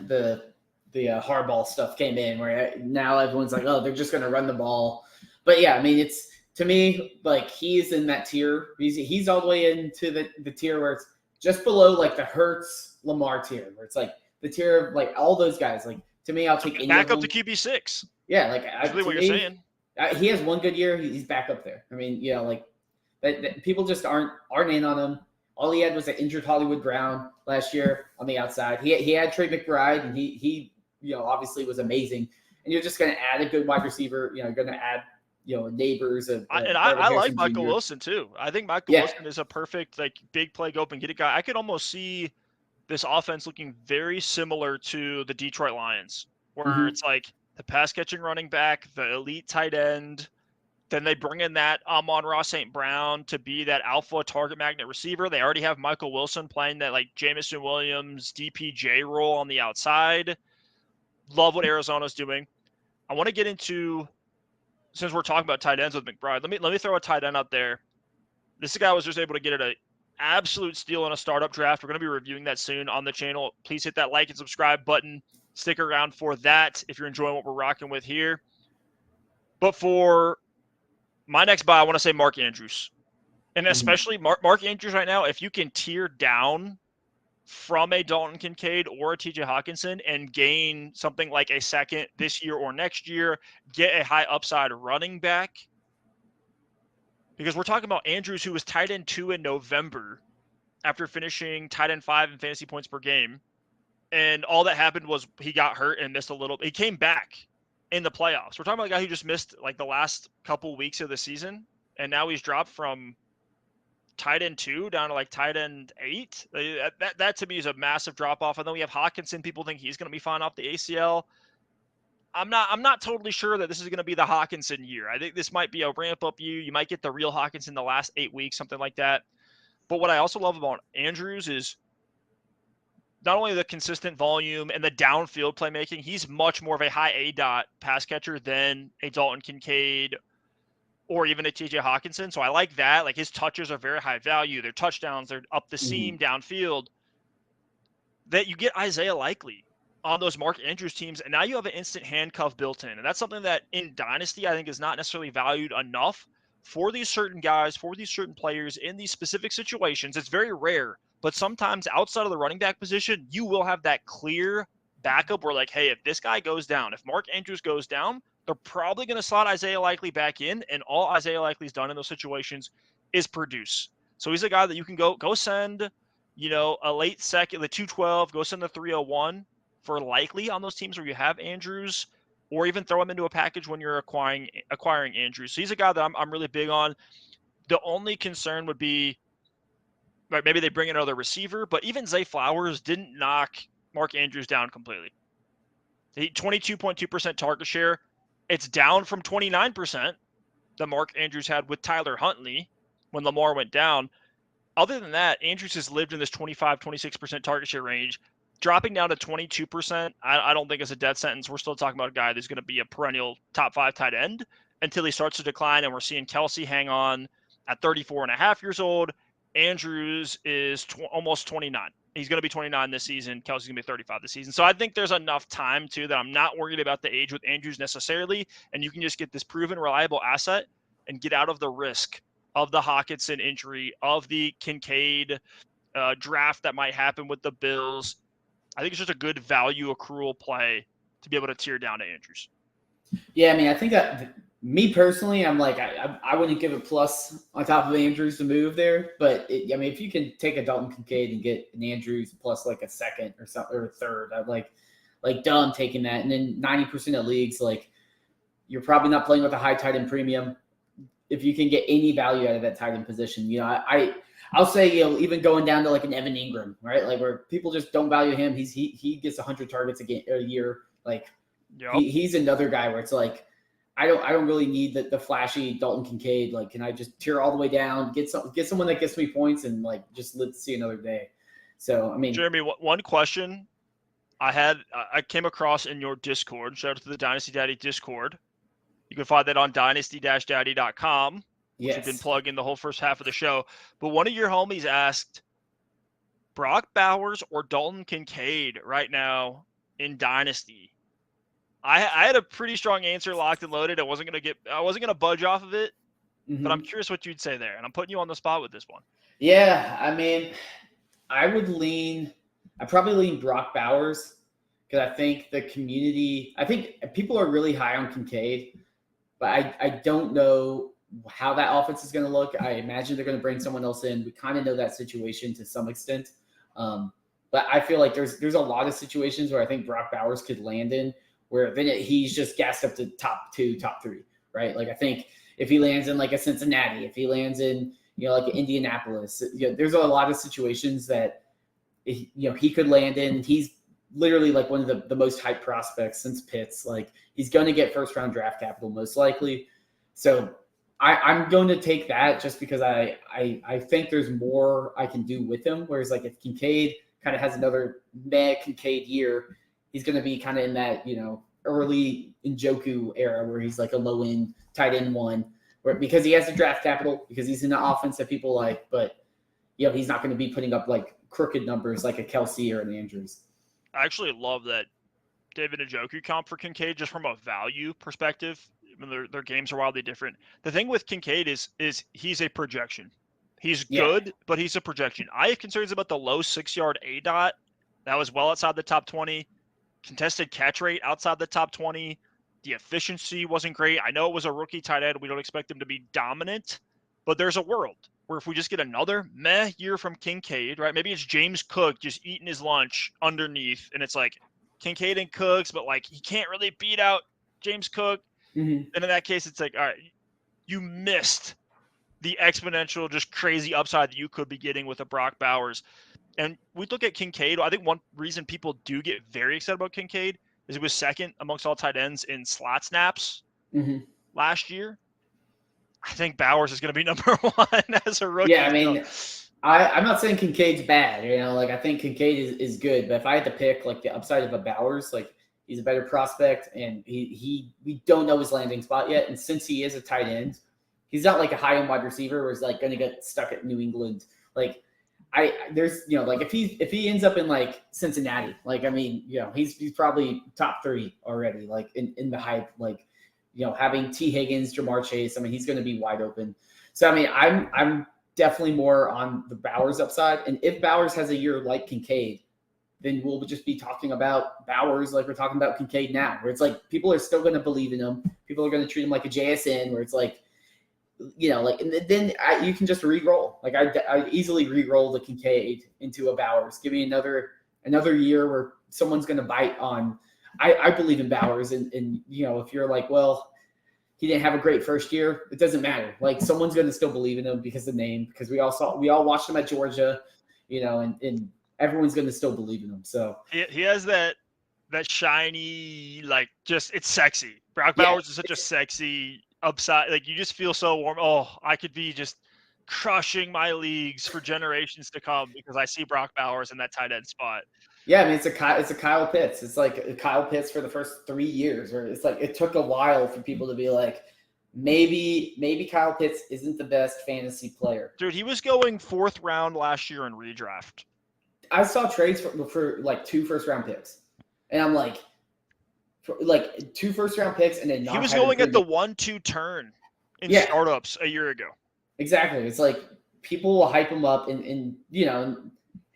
hardball stuff came in, where now everyone's like, oh, they're just going to run the ball. But yeah, I mean, it's to me like he's in that tier. He's all the way into the tier where it's just below like the Hurts Lamar tier, where it's like the tier of like all those guys. Like to me, I'll take any back of up them. to QB6. Yeah, like exactly what you're saying. He has one good year. He's back up there. I mean, like that people just aren't in on him. All he had was an injured Hollywood Brown last year on the outside. He had Trey McBride, and he obviously was amazing. And you're just going to add a good wide receiver. You're going to add neighbors. I like Michael Jr. Wilson too. I think Michael Wilson is a perfect like big play go up and get it guy. I could almost see this offense looking very similar to the Detroit Lions, where it's like the pass catching running back, the elite tight end. Then they bring in that Amon-Ra St. Brown to be that alpha target magnet receiver. They already have Michael Wilson playing that like Jameson Williams DPJ role on the outside. Love what Arizona's doing. I want to get into, since we're talking about tight ends with McBride, let me throw a tight end out there. This guy was just able to get an absolute steal in a startup draft. We're going to be reviewing that soon on the channel. Please hit that like and subscribe button. Stick around for that if you're enjoying what we're rocking with here. But for my next buy, I want to say Mark Andrews. And especially Mark Andrews right now, if you can tier down from a Dalton Kincaid or a TJ Hockenson and gain something like a second this year or next year, get a high upside running back. Because we're talking about Andrews, who was tight end 2 in November after finishing tight end 5 in fantasy points per game. And all that happened was he got hurt and missed a little. He came back in the playoffs. We're talking about a guy who just missed like the last couple weeks of the season. And now he's dropped from tight end 2 down to like tight end 8. That to me is a massive drop off. And then we have Hockenson. People think he's going to be fine off the ACL. I'm not totally sure that this is going to be the Hockenson year. I think this might be a ramp up year. You might get the real Hockenson the last 8 weeks, something like that. But what I also love about Andrews is not only the consistent volume and the downfield playmaking, he's much more of a high A-dot pass catcher than a Dalton Kincaid or even a TJ Hockenson. So I like that. Like his touches are very high value. Their touchdowns, they're up the seam downfield. That you get Isaiah Likely on those Mark Andrews teams, and now you have an instant handcuff built in. And that's something that in Dynasty I think is not necessarily valued enough for these certain guys, for these certain players in these specific situations. It's very rare, but sometimes outside of the running back position, you will have that clear backup where like, hey, if this guy goes down, if Mark Andrews goes down, they're probably going to slot Isaiah Likely back in, and all Isaiah Likely's done in those situations is produce. So he's a guy that you can go send, a late second, the 212, go send the 301 for Likely on those teams where you have Andrews, or even throw him into a package when you're acquiring Andrews. So he's a guy that I'm really big on. The only concern would be, right, maybe they bring in another receiver, but even Zay Flowers didn't knock Mark Andrews down completely. He 22.2% target share. It's down from 29% that Mark Andrews had with Tyler Huntley when Lamar went down. Other than that, Andrews has lived in this 25-26% target share range. Dropping down to 22%, I don't think it's a death sentence. We're still talking about a guy that's going to be a perennial top 5 tight end until he starts to decline, and we're seeing Kelsey hang on at 34 and a half years old. Andrews is almost 29. He's going to be 29 this season. Kelsey's going to be 35 this season. So I think there's enough time, too, that I'm not worried about the age with Andrews necessarily, and you can just get this proven, reliable asset and get out of the risk of the Hockenson injury, of the Kincaid draft that might happen with the Bills. I think it's just a good value accrual play to be able to tear down to Andrews. Yeah, I mean, I think that me personally, I'm like, I wouldn't give a plus on top of Andrews to move there. But, I mean, if you can take a Dalton Kincaid and get an Andrews plus like a second or something or a third, I'd like done taking that. And then 90% of leagues, like, you're probably not playing with a high tight end premium. If you can get any value out of that tight end position, I'll say, even going down to like an Evan Ingram, right? Like where people just don't value him. He gets 100 targets a year. Like Yep. he's another guy where it's like, I don't really need the flashy Dalton Kincaid. Like, can I just tear all the way down, get someone that gets me points and like, just live to see another day. So, I mean, Jeremy, one question I came across in your Discord, shout out to the Dynasty Daddy Discord. You can find that on dynasty-daddy.com. Which yes. we've been plugging the whole first half of the show. But one of your homies asked, Brock Bowers or Dalton Kincaid right now in Dynasty? I had a pretty strong answer locked and loaded. I wasn't gonna budge off of it, but I'm curious what you'd say there. And I'm putting you on the spot with this one. Yeah, I mean, I'd probably lean Brock Bowers because I think people are really high on Kincaid, but I don't know how that offense is going to look. I imagine they're going to bring someone else in. We kind of know that situation to some extent. But I feel like there's a lot of situations where I think Brock Bowers could land in where then he's just gassed up to top 2, top 3, right? Like I think if he lands in like a Cincinnati, if he lands in, like Indianapolis, there's a lot of situations that, he could land in. He's literally like one of the most hyped prospects since Pitts. Like he's going to get first round draft capital most likely. So I'm going to take that just because I think there's more I can do with him. Whereas like if Kincaid kind of has another Kincaid year, he's going to be kind of in that, early Njoku era where he's like a low end tight end 1 because he has the draft capital, because he's in the offense that people like, but he's not going to be putting up like crooked numbers like a Kelsey or an Andrews. I actually love that David Njoku comp for Kincaid just from a value perspective. I mean, their games are wildly different. The thing with Kincaid is he's a projection. He's Yeah. good, but he's a projection. I have concerns about the low 6-yard ADOT. That was well outside the top 20. Contested catch rate outside the top 20. The efficiency wasn't great. I know it was a rookie tight end. We don't expect him to be dominant, but there's a world where if we just get another meh year from Kincaid, right? Maybe it's James Cook just eating his lunch underneath, and it's like Kincaid and Cooks, but like he can't really beat out James Cook. Mm-hmm. And in that case, it's like, all right, you missed the exponential, just crazy upside that you could be getting with a Brock Bowers. And we look at Kincaid. I think one reason people do get very excited about Kincaid is he was second amongst all tight ends in slot snaps last year. I think Bowers is going to be number one as a rookie. Yeah, I mean, I'm not saying Kincaid's bad. Like I think Kincaid is good, but if I had to pick like the upside of a Bowers, like he's a better prospect, and we don't know his landing spot yet. And since he is a tight end, he's not like a high end wide receiver where he's like going to get stuck at New England. Like there's like if he ends up in like Cincinnati, like I mean, he's probably top 3 already, like in the hype, like having T Higgins, Jamar Chase. I mean, he's going to be wide open. So I mean, I'm definitely more on the Bowers upside. And if Bowers has a year like Kincaid, then we'll just be talking about Bowers like we're talking about Kincaid now, where it's like people are still going to believe in him. People are going to treat him like a JSN, where it's like, like, and then you can just re-roll. Like I easily re-roll the Kincaid into a Bowers. Give me another year where someone's going to bite on. I believe in Bowers, and if you're like, well, he didn't have a great first year, it doesn't matter. Like someone's going to still believe in him because of the name, because we all watched him at Georgia, and everyone's going to still believe in him. So he has that shiny, like, just, it's sexy. Brock Bowers is such a sexy upside. Like you just feel so warm. Oh, I could be just crushing my leagues for generations to come because I see Brock Bowers in that tight end spot. Yeah, I mean, it's a Kyle Pitts. It's like a Kyle Pitts for the first 3 years, where it's like it took a while for people to be like, maybe Kyle Pitts isn't the best fantasy player. Dude, he was going 4th round last year in redraft. I saw trades for like 2 first-round picks, and I'm like, for like 2 first-round picks, and then he was going at the 1-2 turn in startups a year ago. Exactly. It's like people will hype him up, and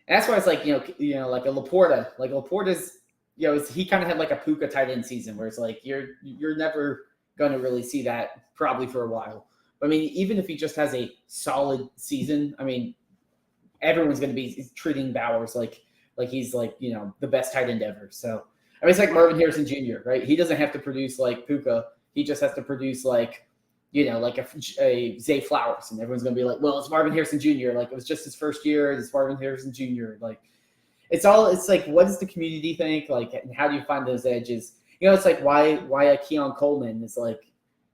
that's why it's like, like a Laporta. Like Laporta's, he kind of had like a Puka tight end season where it's like you're never going to really see that probably for a while. But I mean, even if he just has a solid season, I mean, everyone's going to be treating Bowers like he's like, the best tight end ever. So I mean, it's like Marvin Harrison Jr., right? He doesn't have to produce like Puka. He just has to produce like, like a Zay Flowers, and everyone's going to be like, well, it's Marvin Harrison Jr. Like, it was just his first year. It's Marvin Harrison Jr. Like, it's like, what does the community think? Like, and how do you find those edges? It's like why a Keon Coleman is like,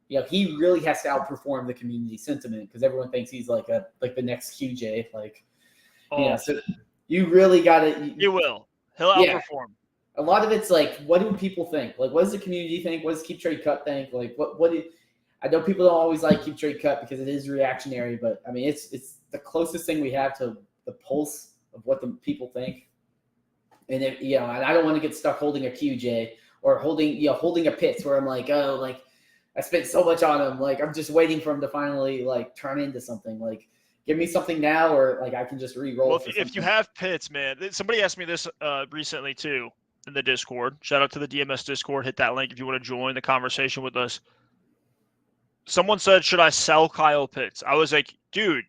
he really has to outperform the community sentiment because everyone thinks he's like the next QJ. Like, so you really got to. He will. He'll outperform. A lot of it's like, what do people think? Like, what does the community think? What does Keep Trade Cut think? Like, I know people don't always like Keep Trade Cut because it is reactionary, but I mean, it's the closest thing we have to the pulse of what the people think. And and I don't want to get stuck holding a QJ or holding a Pitts where I'm like, oh, like I spent so much on him. Like, I'm just waiting for him to finally like turn into something. Like, give me something now, or like I can just re-roll. Well, if you have Pitts, man, somebody asked me this recently too in the Discord. Shout out to the DMS Discord. Hit that link if you want to join the conversation with us. Someone said, should I sell Kyle Pitts? I was like, dude,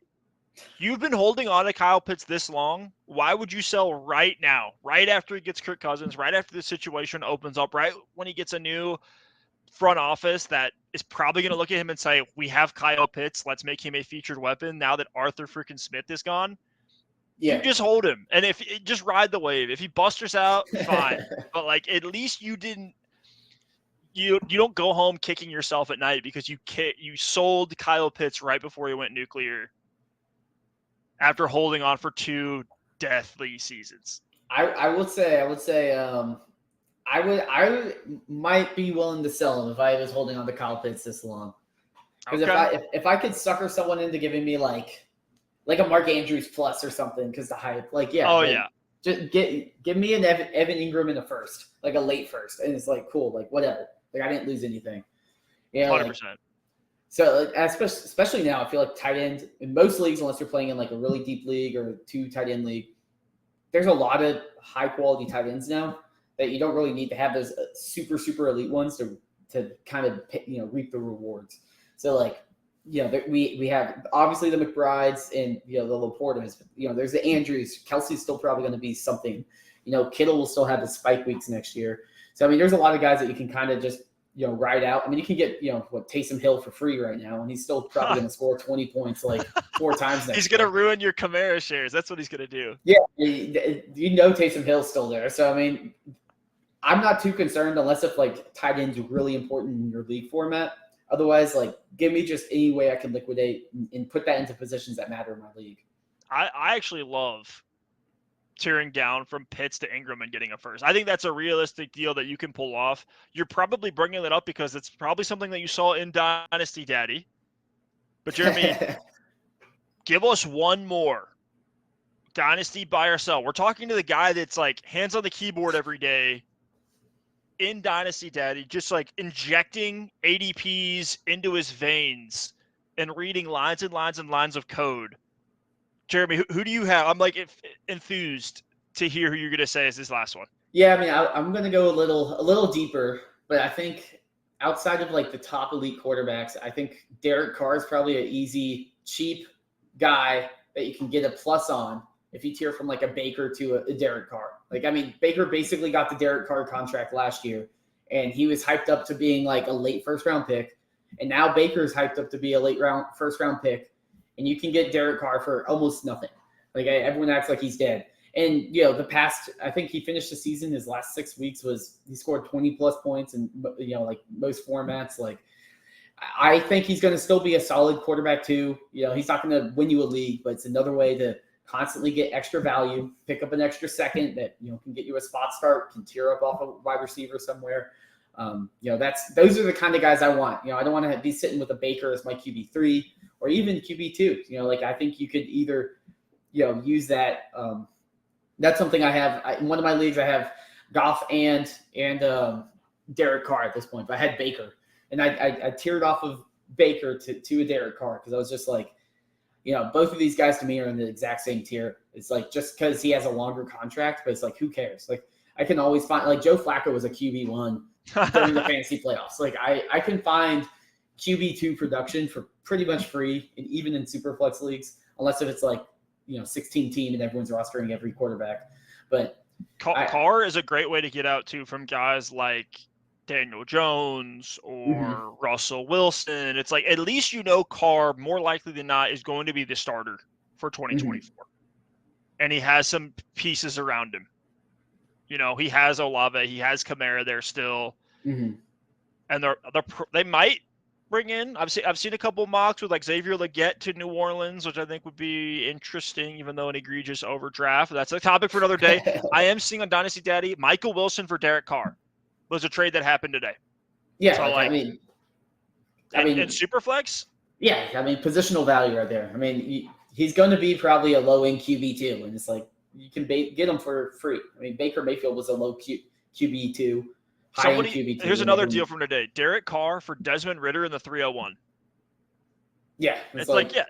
you've been holding on to Kyle Pitts this long. Why would you sell right now? Right after he gets Kirk Cousins, right after the situation opens up, right when he gets a new front office that is probably going to look at him and say, we have Kyle Pitts. Let's make him a featured weapon now that Arthur freaking Smith is gone. Yeah. You just hold him. And just ride the wave. If he busters out, fine. But like, at least you didn't. You don't go home kicking yourself at night because you sold Kyle Pitts right before he went nuclear after holding on for 2 deathly seasons. I would say I might be willing to sell him if I was holding on to Kyle Pitts this long. Because if I could sucker someone into giving me like a Mark Andrews plus or something because the hype, just give me an Evan Ingram in the first, like a late first, and it's like cool, like whatever. Like I didn't lose anything. 100%. So especially now, I feel like tight end in most leagues, unless you're playing in like a really deep league or 2 tight end league, there's a lot of high quality tight ends now that you don't really need to have those super elite ones to kind of reap the rewards. So like we have obviously the McBrides and the Laportas. There's the Andrews. Kelsey's still probably going to be something. Kittle will still have the spike weeks next year. So I mean, there's a lot of guys that you can kind of just ride out. I mean, you can get Taysom Hill for free right now, and he's still probably going to score 20 points like 4 times next He's going to ruin your Kamara shares. That's what he's going to do. Yeah, Taysom Hill's still there. So I mean, I'm not too concerned unless if like tight end's really important in your league format. Otherwise, like give me just any way I can liquidate and put that into positions that matter in my league. I actually love tearing down from Pitts to Ingram and getting a first. I think that's a realistic deal that you can pull off. You're probably bringing it up because it's probably something that you saw in Dynasty Daddy. But Jeremy, give us one more Dynasty buy or sell. We're talking to the guy that's like hands on the keyboard every day in Dynasty Daddy, just like injecting ADPs into his veins and reading lines and lines and lines of code. Jeremy, who do you have? I'm like enthused to hear who you're going to say is this last one. Yeah, I mean, I'm going to go a little deeper, but I think outside of like the top elite quarterbacks, I think Derek Carr is probably an easy, cheap guy that you can get a plus on if you tier from like a Baker to a Derek Carr. Like, I mean, Baker basically got the Derek Carr contract last year, and he was hyped up to being like a late first-round pick, and now Baker's hyped up to be a first-round pick, and you can get Derek Carr for almost nothing. Like, everyone acts like he's dead. And, I think he finished the season, his last 6 weeks he scored 20-plus points in, like most formats. Like, I think he's going to still be a solid quarterback too. He's not going to win you a league, but it's another way to constantly get extra value, pick up an extra second that, can get you a spot start, can tear up off a wide receiver somewhere. Those are the kind of guys I want. I don't want to be sitting with a Baker as my QB3 or even QB2. I think you could either, use that. That's something I have. In one of my leagues, I have Goff and Derek Carr at this point, but I had Baker. And I tiered off of Baker to a Derek Carr because I was just like, both of these guys to me are in the exact same tier. It's like just because he has a longer contract, but it's like, who cares? Like, I can always find, like, Joe Flacco was a QB1 during the fantasy playoffs. Like, I can find QB2 production for pretty much free, and even in Superflex leagues, unless if it's like, 16 team and everyone's rostering every quarterback. But Carr is a great way to get out too from guys like Daniel Jones or Russell Wilson. It's like, at least Carr more likely than not is going to be the starter for 2024. And he has some pieces around him. He has Olave, he has Kamara there still. And they might bring in, I've seen a couple mocks with like Xavier Legette to New Orleans, which I think would be interesting, even though an egregious overdraft. That's a topic for another day. I am seeing on Dynasty Daddy, Michael Wilson for Derek Carr was a trade that happened today. Yeah, so I mean, and Superflex? Yeah, I mean, positional value right there. I mean, he's going to be probably a low-end QB2, and it's like you can get him for free. I mean, Baker Mayfield was a low QB2, high-end QB2. Here's another deal from today. Derek Carr for Desmond Ridder in the 301. Yeah. It's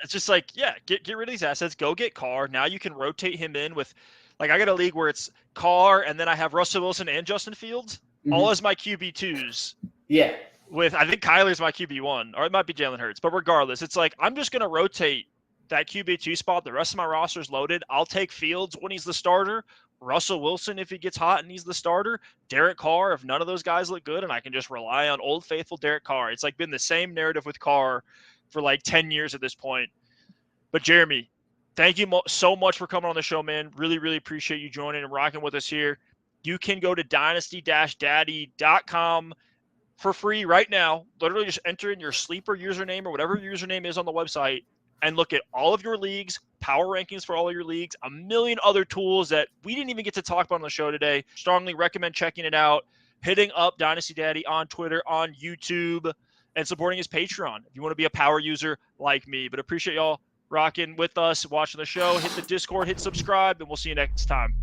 just like, get rid of these assets. Go get Carr. Now you can rotate him in with, like, I got a league where it's Carr, and then I have Russell Wilson and Justin Fields, all as my QB2s. Yeah. With, I think Kyler's my QB1, or it might be Jalen Hurts. But regardless, it's like, I'm just going to rotate that QB2 spot. The rest of my roster is loaded. I'll take Fields when he's the starter. Russell Wilson if he gets hot and he's the starter. Derek Carr if none of those guys look good, and I can just rely on old faithful Derek Carr. It's like been the same narrative with Carr for like 10 years at this point. But Jeremy, thank you so much for coming on the show, man. Really, really appreciate you joining and rocking with us here. You can go to dynasty-daddy.com for free right now. Literally just enter in your sleeper username or whatever your username is on the website and look at all of your leagues, power rankings for all of your leagues, a million other tools that we didn't even get to talk about on the show today. Strongly recommend checking it out, hitting up Dynasty Daddy on Twitter, on YouTube, and supporting his Patreon if you want to be a power user like me. But appreciate y'all rocking with us, watching the show. Hit the Discord, hit subscribe, and we'll see you next time.